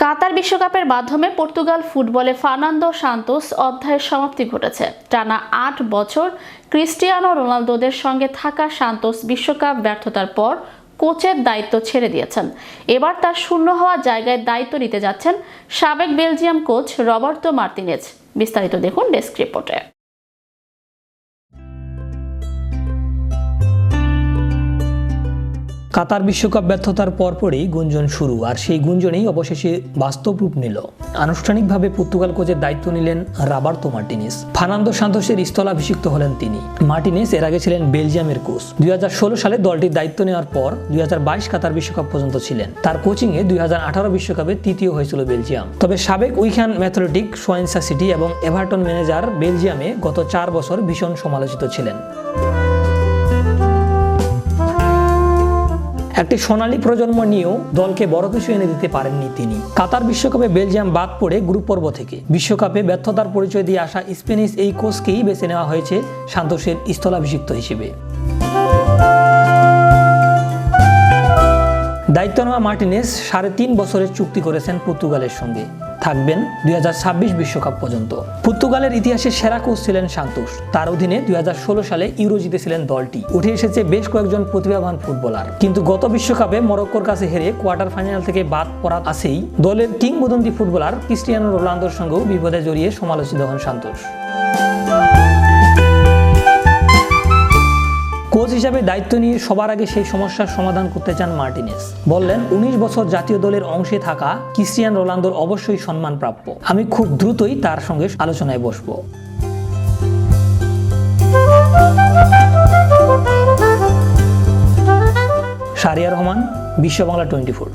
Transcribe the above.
কাতার বিশ্বকাপের মাধ্যমে পর্তুগাল ফুটবলে ফার্নান্দো সান্তোস অধ্যায়ের সমাপ্তি ঘটেছে। টানা ৮ বছর ক্রিস্টিয়ানো রোনালদোদের সঙ্গে থাকা সান্তোস বিশ্বকাপ ব্যর্থতার পর কোচের দায়িত্ব ছেড়ে দিয়েছেন। এবার তার শূন্য হওয়া জায়গায় দায়িত্ব নিতে যাচ্ছেন সাবেক বেলজিয়াম কোচ রবার্তো মার্তিনেজ। বিস্তারিত দেখুন ডেস্ক রিপোর্টে। কাতার বিশ্বকাপ ব্যর্থতার পরপরই গুঞ্জন শুরু, আর সেই গুঞ্জনেই অবশেষে বাস্তব রূপ নিল। আনুষ্ঠানিকভাবে পর্তুগাল কোচের দায়িত্ব নিলেন রবার্তো মার্টিনেজ। ফার্নান্দো সান্তোসের স্থলাভিষিক্ত হলেন তিনি। মার্টিনেজ এর আগে ছিলেন বেলজিয়ামের কোচ। 2016 সালে দলটির দায়িত্ব নেওয়ার পর 2022 কাতার বিশ্বকাপ পর্যন্ত ছিলেন। তার কোচিংয়ে 2018 বিশ্বকাপে তৃতীয় হয়েছিল বেলজিয়াম। তবে সাবেক উইখান ম্যাথলেটিক, সোয়াইনসা সিটি এবং এভারটন ম্যানেজার বেলজিয়ামে গত 4 বছর ভীষণ সমালোচিত ছিলেন। একটি সোনালী প্রজন্ম নিয়েও দলকে বড় কিছু এনে দিতে পারেননি তিনি। কাতার বিশ্বকাপে বেলজিয়াম বাদ পড়ে গ্রুপ পর্ব থেকে। বিশ্বকাপে ব্যর্থতার পরিচয় দিয়ে আসা স্প্যানিশ এই কোচকেই বেছে নেওয়া হয়েছে সান্তোসের স্থলাভিষিক্ত হিসেবে। দায়িত্ব নেওয়া মার্টিনেজ 3.5 বছরের চুক্তি করেছেন পর্তুগালের সঙ্গে। থাকবেন 2026 বিশ্বকাপ পর্যন্ত। পর্তুগালের ইতিহাসে সেরা কোচ ছিলেন সান্তোস। তার অধীনে 2016 সালে ইউরো জিতেছিলেন দলটি। উঠে এসেছে বেশ কয়েকজন প্রতিভাবান ফুটবলার, কিন্তু গত বিশ্বকাপে মরক্কোর কাছে হেরে কোয়ার্টার ফাইনাল থেকে বাদ পড়া আছেই দলের কিংবদন্তি ফুটবলার ক্রিস্টিয়ানো রোনালদোর সঙ্গেও বিপদে জড়িয়ে সমালোচিত হন সান্তোস। কোচ হিসাবে দায়িত্ব নিয়ে সবার আগে সেই সমস্যার সমাধান করতে চান মার্টিনেজ। বললেন, 19 বছর জাতীয় দলের অংশে থাকা ক্রিস্টিয়ানো রোনালদোর অবশ্যই সম্মান প্রাপ্য। আমি খুব দ্রুতই তার সঙ্গে আলোচনায় বসব। শাহরিয়ার রহমান, বিশ্ব বাংলা 24।